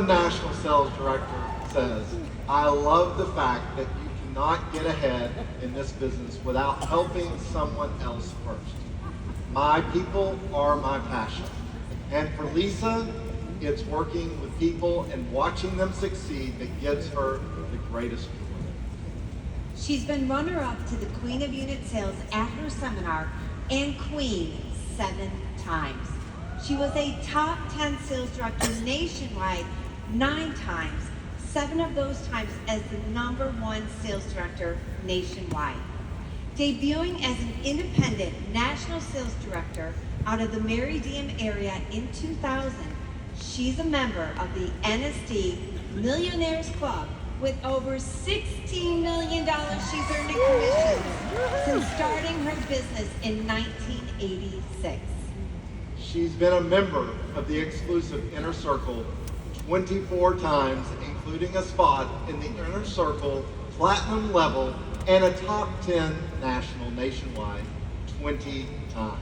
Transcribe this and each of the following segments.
National Sales Director says, I love the fact that you cannot get ahead in this business without helping someone else first. My people are my passion. And for Lisa, it's working with people and watching them succeed that gives her the greatest joy. She's been runner-up to the Queen of Unit Sales at her seminar and Queen 7 times. She was a top 10 sales director nationwide 9 times, 7 of those times as the #1 sales director nationwide. Debuting as an independent national sales director out of the Meridian area in 2000, she's a member of the NSD Millionaires Club with over $16 million she's earned in commissions since starting her business in 1986. She's been a member of the exclusive Inner Circle 24 times, including a spot in the Inner Circle Platinum level and a top 10 national nationwide 20 times.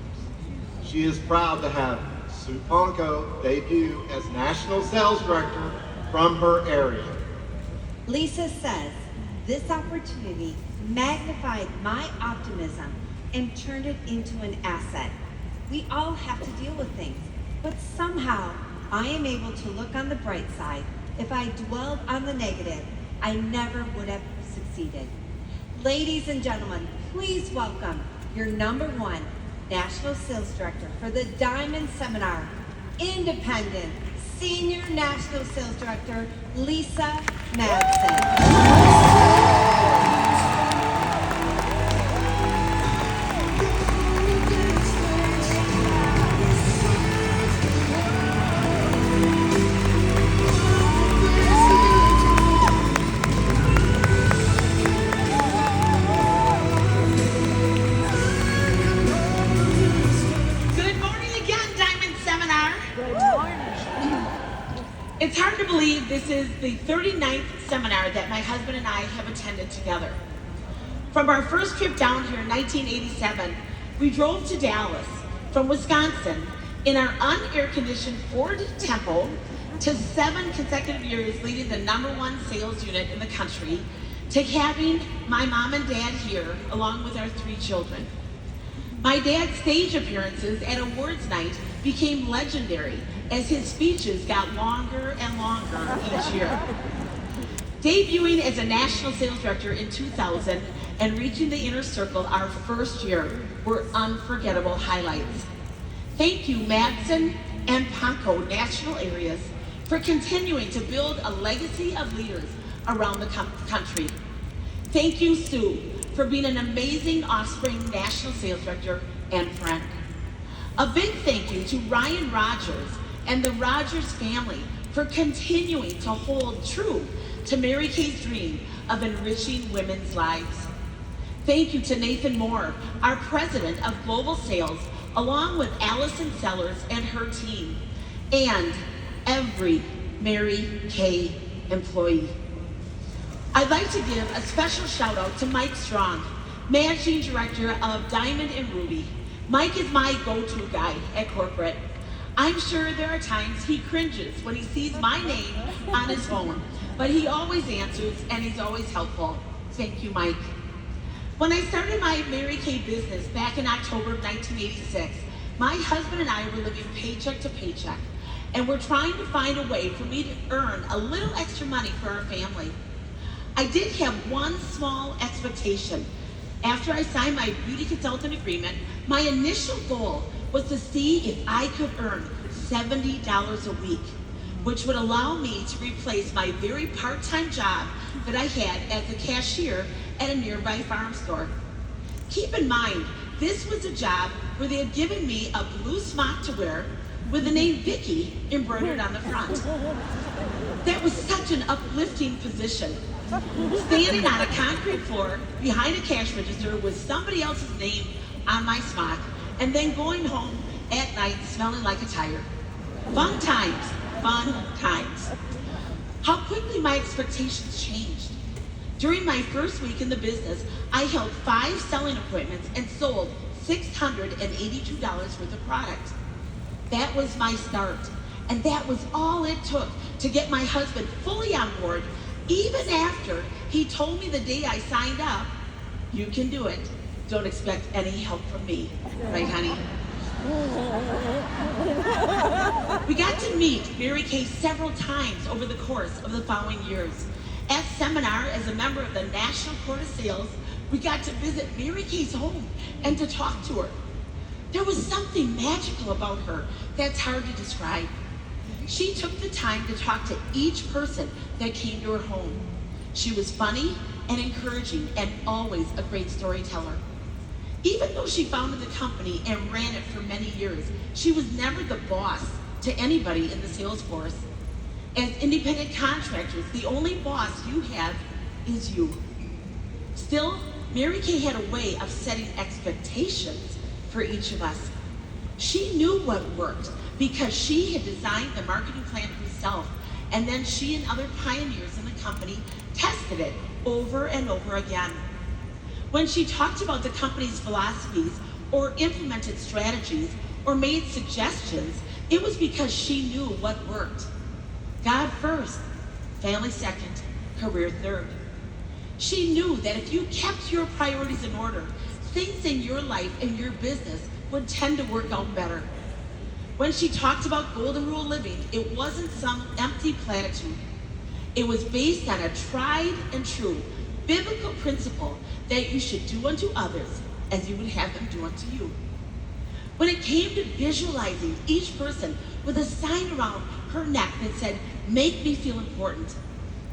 She is proud to have Sue Ponko debut as National Sales Director from her area. Lisa says, this opportunity magnified my optimism and turned it into an asset. We all have to deal with things, but somehow I am able to look on the bright side. If I dwelled on the negative, I never would have succeeded. Ladies and gentlemen, please welcome your #1 National Sales Director for the Diamond Seminar, Independent Senior National Sales Director, Lisa Madson. It's hard to believe this is the 39th seminar that my husband and I have attended together. From our first trip down here in 1987, we drove to Dallas from Wisconsin in our unair-conditioned Ford Tempo to 7 consecutive years leading the #1 sales unit in the country, to having my mom and dad here along with our 3 children. My dad's stage appearances at awards night became legendary as his speeches got longer and longer each year. Debuting as a national sales director in 2000 and reaching the Inner Circle our first year were unforgettable highlights. Thank you, Madson and Ponko national areas, for continuing to build a legacy of leaders around the country. Thank you, Sue, for being an amazing Offspring national sales director and friend. A big thank you to Ryan Rogers and the Rogers family for continuing to hold true to Mary Kay's dream of enriching women's lives. Thank you to Nathan Moore, our president of global sales, along with Allison Sellers and her team, and every Mary Kay employee. I'd like to give a special shout out to Mike Strong, managing director of Diamond and Ruby. Mike is my go-to guy at corporate. I'm sure there are times he cringes when he sees my name on his phone, but he always answers and he's always helpful. Thank you, Mike. When I started my Mary Kay business back in October of 1986, my husband and I were living paycheck to paycheck, and we're trying to find a way for me to earn a little extra money for our family. I did have one small expectation. After I signed my beauty consultant agreement, my initial goal was to see if I could earn $70 a week, which would allow me to replace my very part-time job that I had as a cashier at a nearby farm store. Keep in mind, this was a job where they had given me a blue smock to wear with the name Vicky embroidered on the front. That was such an uplifting position. Standing on a concrete floor behind a cash register with somebody else's name on my smock, and then going home at night smelling like a tire. Fun times, fun times. How quickly my expectations changed. During my first week in the business, I held 5 selling appointments and sold $682 worth of product. That was my start, and that was all it took to get my husband fully on board, even after he told me the day I signed up, "You can do it. Don't expect any help from me." Right, honey? We got to meet Mary Kay several times over the course of the following years. At seminar, as a member of the National Court of Sales, we got to visit Mary Kay's home and to talk to her. There was something magical about her that's hard to describe. She took the time to talk to each person that came to her home. She was funny and encouraging and always a great storyteller. Even though she founded the company and ran it for many years, she was never the boss to anybody in the sales force. As independent contractors, the only boss you have is you. Still, Mary Kay had a way of setting expectations for each of us. She knew what worked because she had designed the marketing plan herself, and then she and other pioneers in the company tested it over and over again. When she talked about the company's philosophies or implemented strategies or made suggestions, it was because she knew what worked. God first, family second, career third. She knew that if you kept your priorities in order, things in your life and your business would tend to work out better. When she talked about golden rule living, it wasn't some empty platitude. It was based on a tried and true biblical principle that you should do unto others as you would have them do unto you. When it came to visualizing each person with a sign around her neck that said, "Make me feel important,"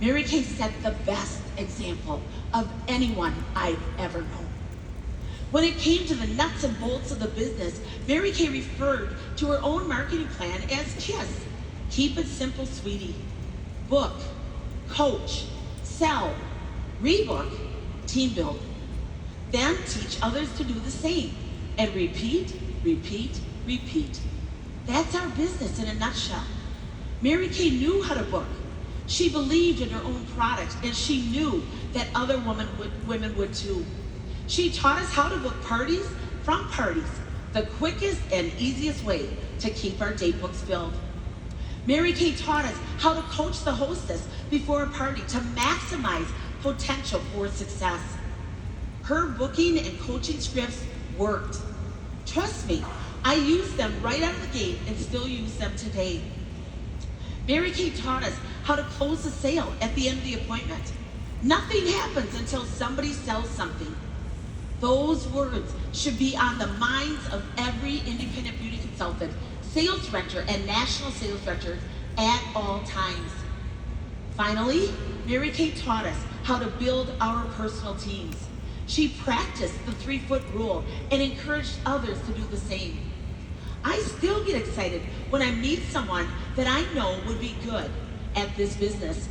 Mary Kay set the best example of anyone I've ever known. When it came to the nuts and bolts of the business, Mary Kay referred to her own marketing plan as KISS. Keep it simple, sweetie. Book, coach, sell, rebook, team build. Then teach others to do the same. And repeat, repeat, repeat. That's our business in a nutshell. Mary Kay knew how to book. She believed in her own product, and she knew that other women would too. She taught us how to book parties from parties, the quickest and easiest way to keep our date books filled. Mary Kay taught us how to coach the hostess before a party to maximize potential for success. Her booking and coaching scripts worked. Trust me, I used them right out of the gate and still use them today. Mary Kay taught us how to close the sale at the end of the appointment. Nothing happens until somebody sells something. Those words should be on the minds of every independent beauty consultant, sales director, and national sales director at all times. Finally, Mary Kay taught us how to build our personal teams. She practiced the 3-foot rule and encouraged others to do the same. I still get excited when I meet someone that I know would be good at this business.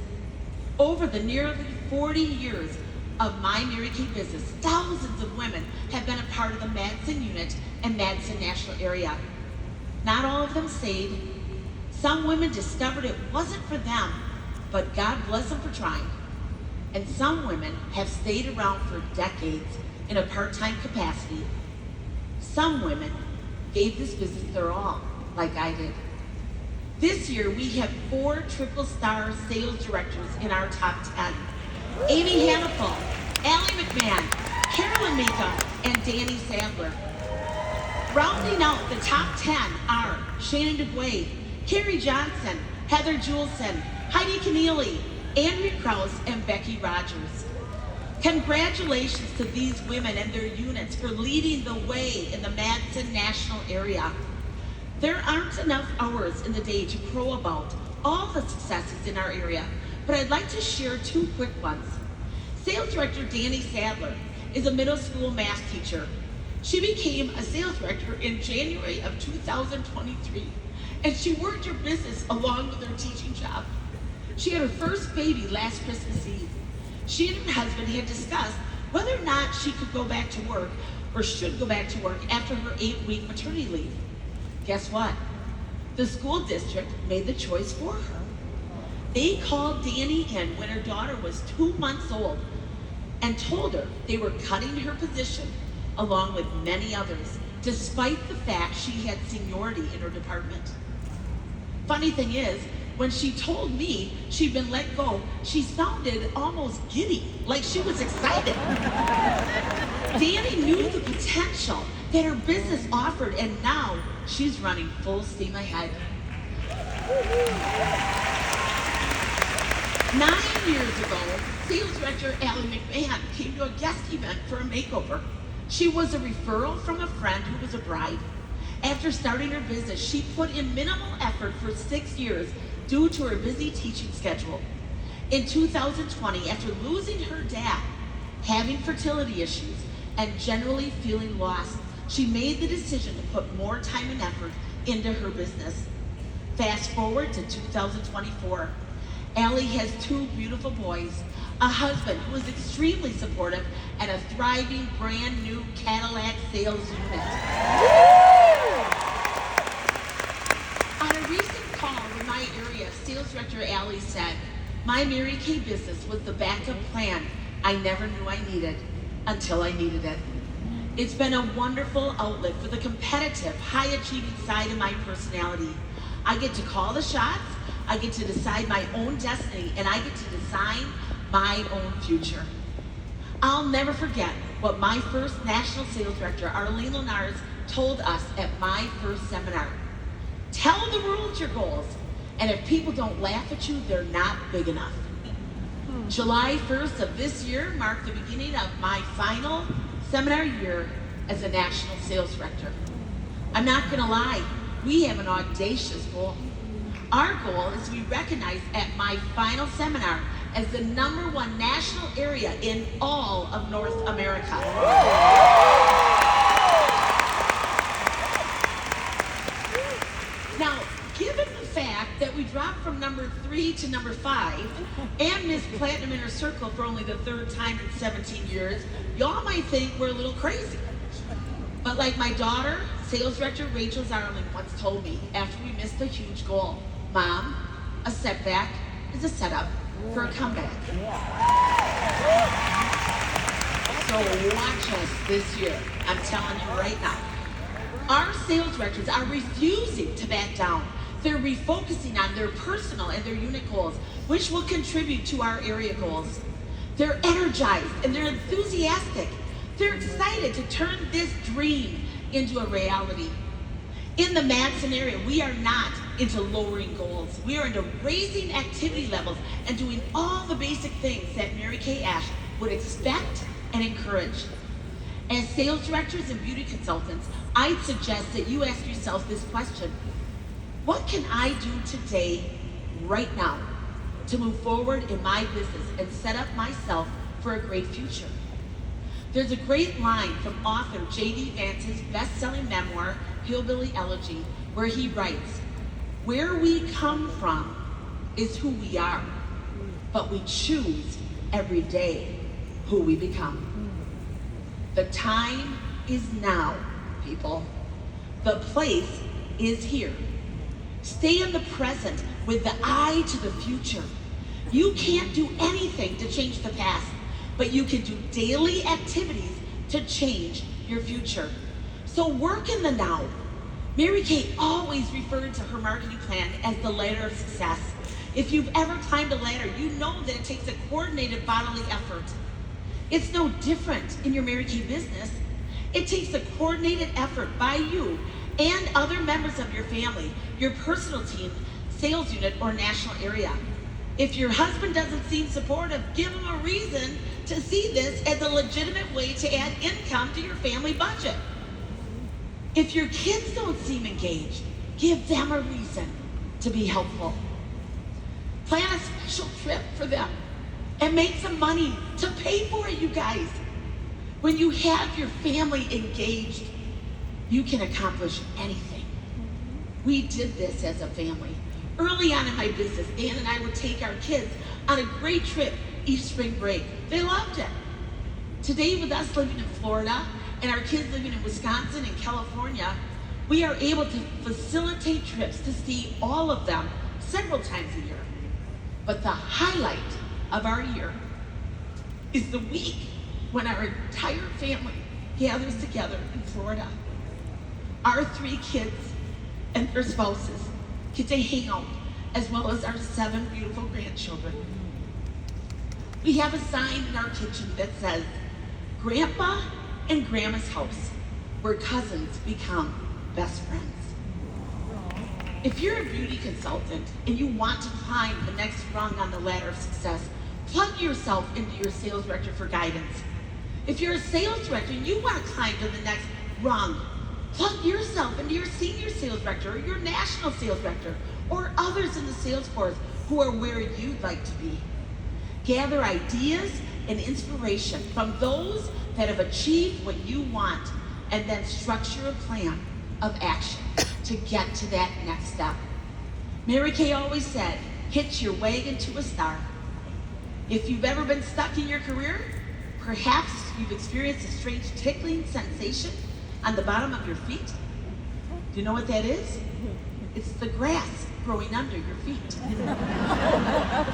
Over the nearly 40 years of my Mary Kay business, thousands of women have been a part of the Madson unit and Madson National area. Not all of them stayed. Some women discovered it wasn't for them, but God bless them for trying. And some women have stayed around for decades in a part-time capacity. Some women gave this business their all, like I did. This year, we have 4 triple-star sales directors in our top 10. Amy Hannaful, Allie McMahon, Carolyn Mako, and Danny Sadler. Rounding out the top 10 are Shannon DeGuay, Carrie Johnson, Heather Juleson, Heidi Keneally, Andrea Krause, and Becky Rogers. Congratulations to these women and their units for leading the way in the Madson National area. There aren't enough hours in the day to crow about all the successes in our area, but I'd like to share 2 quick ones. Sales Director Danny Sadler is a middle school math teacher. She became a sales director in January of 2023, and she worked her business along with her teaching job. She had her first baby last Christmas Eve. She and her husband had discussed whether or not she could go back to work or should go back to work after her 8-week maternity leave. Guess what? The school district made the choice for her. They called Danny in when her daughter was 2 months old and told her they were cutting her position along with many others, despite the fact she had seniority in her department. Funny thing is, when she told me she'd been let go, she sounded almost giddy, like she was excited. Danny knew the potential that her business offered, and now she's running full steam ahead. 9 years ago, sales director Allie McMahon came to a guest event for a makeover. She was a referral from a friend who was a bride. After starting her business, she put in minimal effort for 6 years due to her busy teaching schedule. In 2020, after losing her dad, having fertility issues, and generally feeling lost, she made the decision to put more time and effort into her business. Fast forward to 2024. Allie has 2 beautiful boys, a husband who is extremely supportive, and a thriving brand new Cadillac sales unit. On a recent call with my area, sales director Allie said, "My Mary Kay business was the backup plan I never knew I needed until I needed it. It's been a wonderful outlet for the competitive, high-achieving side of my personality. I get to call the shots, I get to decide my own destiny, and I get to design my own future." I'll never forget what my first national sales director, Arlene Lenars, told us at my first seminar. "Tell the world your goals, and if people don't laugh at you, they're not big enough." July 1st of this year marked the beginning of my final seminar year as a national sales director. I'm not gonna lie, we have an audacious goal. Our goal is to be recognized at my final seminar as the #1 national area in all of North America. Now, given the fact that we dropped from number 3 to number 5 and missed Platinum Inner Circle for only the 3rd time in 17 years, y'all might think we're a little crazy. But like my daughter, sales director Rachel Zarlin once told me after we missed a huge goal, "Mom, a setback is a setup for a comeback." So watch us this year. I'm telling you right now. Our sales directors are refusing to back down. They're refocusing on their personal and their unit goals, which will contribute to our area goals. They're energized and they're enthusiastic. They're excited to turn this dream into a reality. In the Madson area, we are not into lowering goals. We are into raising activity levels and doing all the basic things that Mary Kay Ash would expect and encourage. As sales directors and beauty consultants, I'd suggest that you ask yourself this question: what can I do today, right now, to move forward in my business and set up myself for a great future? There's a great line from author J.D. Vance's best-selling memoir, Hillbilly Elegy, where he writes, "Where we come from is who we are, but we choose every day who we become." The time is now, people. The place is here. Stay in the present with the eye to the future. You can't do anything to change the past, but you can do daily activities to change your future. So work in the now. Mary Kay always referred to her marketing plan as the ladder of success. If you've ever climbed a ladder, you know that it takes a coordinated bodily effort. It's no different in your Mary Kay business. It takes a coordinated effort by you and other members of your family, your personal team, sales unit, or national area. If your husband doesn't seem supportive, give him a reason to see this as a legitimate way to add income to your family budget. If your kids don't seem engaged, give them a reason to be helpful. Plan a special trip for them and make some money to pay for it, you guys. When you have your family engaged, you can accomplish anything. We did this as a family. Early on in my business, Dan and I would take our kids on a great trip each spring break. They loved it. Today, with us living in Florida and our kids living in Wisconsin and California, we are able to facilitate trips to see all of them several times a year. But the highlight of our year is the week when our entire family gathers together in Florida. Our 3 kids and their spouses get to hang out as well as our 7 beautiful grandchildren. We have a sign in our kitchen that says, Grandpa and Grandma's house, where cousins become best friends. If you're a beauty consultant and you want to climb the next rung on the ladder of success, plug yourself into your sales director for guidance. If you're a sales director and you want to climb to the next rung, plug yourself into your senior sales director or your national sales director or others in the sales force who are where you'd like to be. Gather ideas and inspiration from those that have achieved what you want, and then structure a plan of action to get to that next step. Mary Kay always said, hitch your wagon to a star. If you've ever been stuck in your career, perhaps you've experienced a strange tickling sensation on the bottom of your feet. Do you know what that is? It's the grass growing under your feet.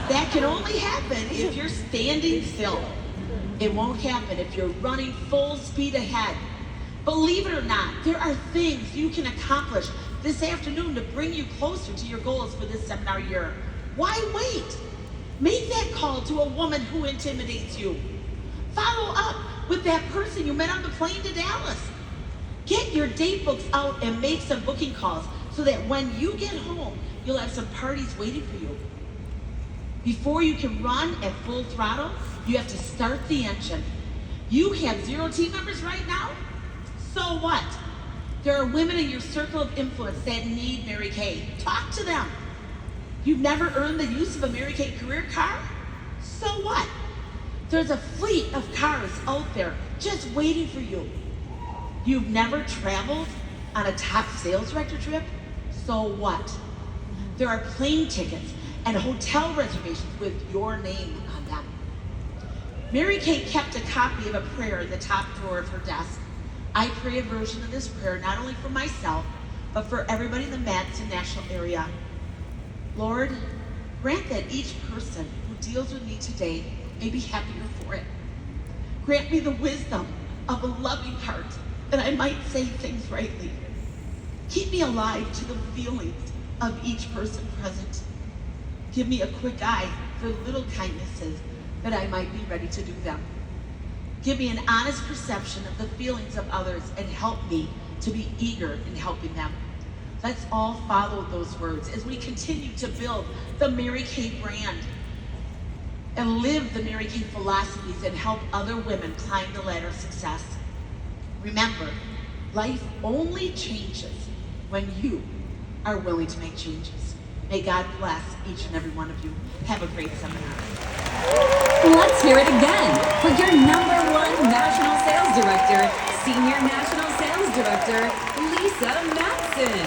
That can only happen if you're standing still. It won't happen if you're running full speed ahead. Believe it or not, there are things you can accomplish this afternoon to bring you closer to your goals for this seminar year. Why wait? Make that call to a woman who intimidates you. Follow up with that person you met on the plane to Dallas. Get your date books out and make some booking calls so that when you get home, you'll have some parties waiting for you. Before you can run at full throttle, you have to start the engine. You have 0 team members right now? So what? There are women in your circle of influence that need Mary Kay. Talk to them. You've never earned the use of a Mary Kay career car? So what? There's a fleet of cars out there just waiting for you. You've never traveled on a top sales director trip? So what? There are plane tickets and hotel reservations with your name on them. Mary Kay kept a copy of a prayer in the top drawer of her desk. I pray a version of this prayer not only for myself, but for everybody in the Madson national area. Lord, grant that each person who deals with me today may be happier for it. Grant me the wisdom of a loving heart that I might say things rightly. Keep me alive to the feelings of each person present. Give me a quick eye for little kindnesses that I might be ready to do them. Give me an honest perception of the feelings of others and help me to be eager in helping them. Let's all follow those words as we continue to build the Mary Kay brand and live the Mary Kay philosophies and help other women climb the ladder of success. Remember, life only changes when you are willing to make changes. May God bless each and every one of you. Have a great seminar. Let's hear it again for your #1 National Sales Director, Senior National Sales Director, Lisa Madson.